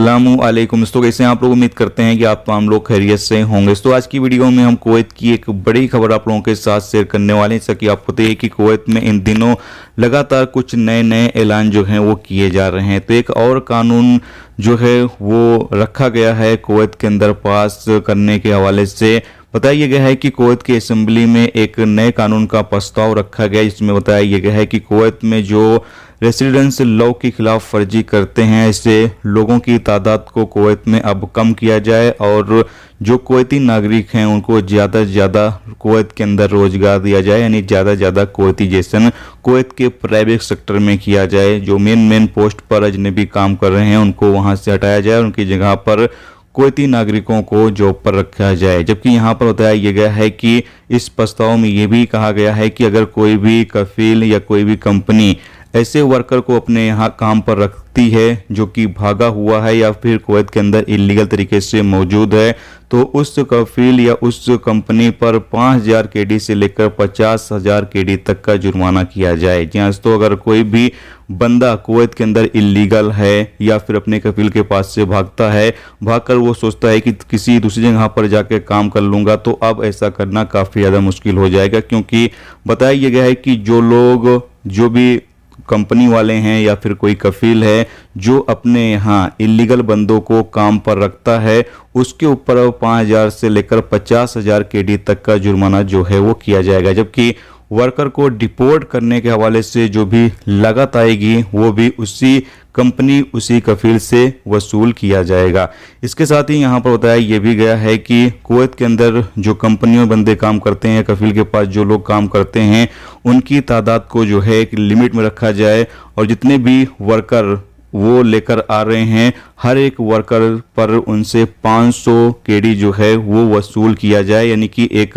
अस्सलामुअलैकुम। तो कैसे हैं आप लोग? उम्मीद करते हैं कि आप तमाम लोग खैरियत से होंगे। तो आज की वीडियो में हम कुवैत की एक बड़ी खबर आप लोगों के साथ शेयर करने वाले हैं। जैसा कि आपको पता है कि कुवैत में इन दिनों लगातार कुछ नए नए ऐलान जो हैं वो किए जा रहे हैं। तो एक और कानून जो है वो रखा गया है कुवैत के अंदर पास करने के हवाले से। बताया गया है कि कुवैत की असेंबली में एक नए कानून का प्रस्ताव रखा गया, जिसमें बताया गया है कि कुवैत में जो रेसिडेंस लॉ की खिलाफ वर्जी करते हैं ऐसे लोगों की तादाद को कुवैत में अब कम किया जाए और जो कुवैती नागरिक हैं उनको ज़्यादा से ज़्यादा कुवैत के अंदर रोजगार दिया जाए, यानी ज़्यादा से ज़्यादा कुवैतीजेशन कुवैत के प्राइवेट सेक्टर में किया जाए। जो मेन पोस्ट पर अजनबी काम कर रहे हैं उनको वहाँ से हटाया जाए, उनकी जगह पर कुवैती नागरिकों को जॉब पर रखा जाए। जबकि यहाँ पर बताया गया है कि इस प्रस्ताव में ये भी कहा गया है कि अगर कोई भी कफील या कोई भी कंपनी ऐसे वर्कर को अपने यहाँ काम पर रखती है जो कि भागा हुआ है या फिर कुवैत के अंदर इलीगल तरीके से मौजूद है, तो उस कफील या उस कंपनी पर 5,000 केडी से लेकर 50,000 केडी तक का जुर्माना किया जाए। जी हाँ, तो अगर कोई भी बंदा कुवैत के अंदर इलीगल है या फिर अपने कफील के पास से भागता है, भागकर वो सोचता है कि किसी दूसरी जगह पर जाकर काम कर लूँगा, तो अब ऐसा करना काफ़ी ज़्यादा मुश्किल हो जाएगा। क्योंकि बताया गया है कि जो भी कंपनी वाले हैं या फिर कोई कफील है जो अपने यहाँ इलीगल बंदों को काम पर रखता है, उसके ऊपर 5,000 से लेकर 50,000 केडी तक का जुर्माना जो है वो किया जाएगा। जबकि वर्कर को डिपोर्ट करने के हवाले से जो भी लागत आएगी वो भी उसी कंपनी उसी कफील से वसूल किया जाएगा। इसके साथ ही यहाँ पर बताया ये भी गया है कि कुवैत के अंदर जो कंपनियों में बंदे काम करते हैं, कफील के पास जो लोग काम करते हैं, उनकी तादाद को जो है एक लिमिट में रखा जाए और जितने भी वर्कर वो लेकर आ रहे हैं हर एक वर्कर पर उनसे 500 केडी जो है वो वसूल किया जाए, यानी कि एक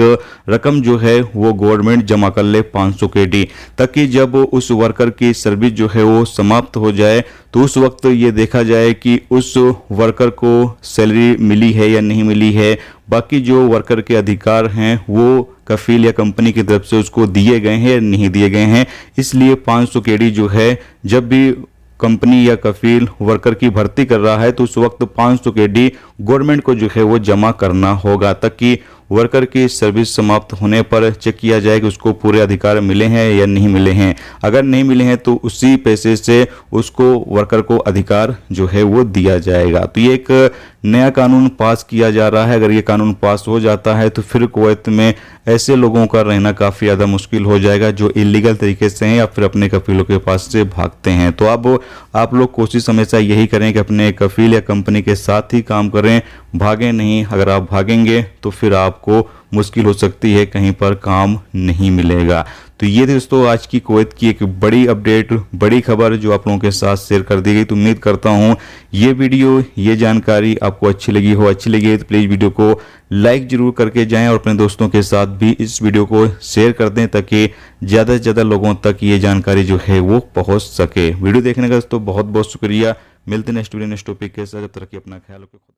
रकम जो है वो गवर्नमेंट जमा कर ले 500 केडी, ताकि जब उस वर्कर की सर्विस जो है वो समाप्त हो जाए तो उस वक्त ये देखा जाए कि उस वर्कर को सैलरी मिली है या नहीं मिली है, बाकी जो वर्कर के अधिकार हैं वो कफील या कंपनी की तरफ से उसको दिए गए हैं या नहीं दिए गए हैं। इसलिए 500 केडी जो है जब भी कंपनी या कफील वर्कर की भर्ती कर रहा है तो उस वक्त 500 केडी गवर्नमेंट को जो है वो जमा करना होगा, ताकि वर्कर की सर्विस समाप्त होने पर चेक किया जाए कि उसको पूरे अधिकार मिले हैं या नहीं मिले हैं। अगर नहीं मिले हैं तो उसी पैसे से उसको वर्कर को अधिकार जो है वो दिया जाएगा। तो ये एक नया कानून पास किया जा रहा है। अगर ये कानून पास हो जाता है तो फिर कुवैत में ऐसे लोगों का रहना काफ़ी ज़्यादा मुश्किल हो जाएगा जो इलीगल तरीके से हैं या फिर अपने कफीलों के पास से भागते हैं। तो अब आप लोग कोशिश हमेशा यही करें कि अपने कफील या कंपनी के साथ ही काम करें, भागें नहीं। अगर आप भागेंगे तो फिर आपको मुश्किल हो सकती है, कहीं पर काम नहीं मिलेगा। तो ये दोस्तों आज की कुवैत की एक बड़ी अपडेट, बड़ी खबर जो आप लोगों के साथ शेयर कर दी गई। तो उम्मीद करता हूँ ये वीडियो, ये जानकारी आपको अच्छी लगी हो। अच्छी लगी है तो प्लीज़ वीडियो को लाइक जरूर करके जाएं और अपने दोस्तों के साथ भी इस वीडियो को शेयर कर दें, ताकि ज़्यादा से ज़्यादा लोगों तक ये जानकारी जो है वो पहुँच सके। वीडियो देखने का दोस्तों बहुत बहुत शुक्रिया। मिलते हैं नेक्स्ट वीडियो नेक्स्ट टॉपिक के साथ। तब तक अपना ख्याल रखिए।